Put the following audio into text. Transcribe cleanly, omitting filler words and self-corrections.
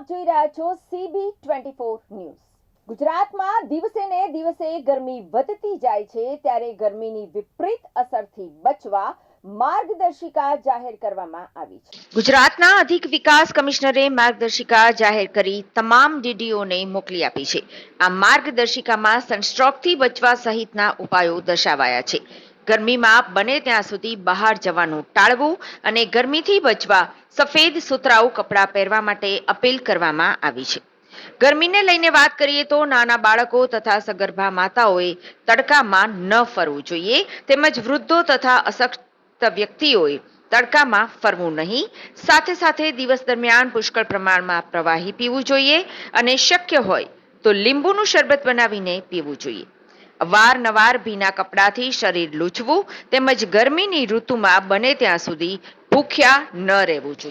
જોઈ રહ્યા છો CB24 ન્યૂઝ। ગુજરાતમાં દિવસે ને દિવસે ગરમી વધતી જાય છે, ત્યારે ગરમીની વિપરીત અસરથી બચવા માર્ગદર્શિકા જાહેર કરવામાં આવી છે। ગુજરાતના અધિક વિકાસ કમિશનરે માર્ગદર્શિકા જાહેર કરી તમામ DDOને મોકલી આપી છે। આ માર્ગદર્શિકામાં સનસ્ટ્રોકથી બચવા સહિતના ઉપાયો દર્શાવાયા છે। ગરમીમાં બને ત્યાં સુધી બહાર જવાનું ટાળવું અને ગરમીથી બચવા સફેદ સુતરાઉ કપડાં પહેરવા માટે અપીલ કરવામાં આવી છે। ગરમીને લઈને વાત કરીએ તો નાના બાળકો તથા સગર્ભા માતાઓએ તડકામાં ન ફરવું જોઈએ, તેમજ વૃદ્ધો તથા અશક્ત વ્યક્તિઓએ તડકામાં ફરવું નહીં। સાથે સાથે દિવસ દરમિયાન પુષ્કળ પ્રમાણમાં પ્રવાહી પીવું જોઈએ અને શક્ય હોય તો લીંબુનું શરબત બનાવીને પીવું જોઈએ। અવારનવાર ભીના કપડાથી શરીર લૂછવું તેમજ ગરમીની ઋતુમાં બને ત્યાં સુધી ભૂખ્યા ન રહેવું જોઈએ।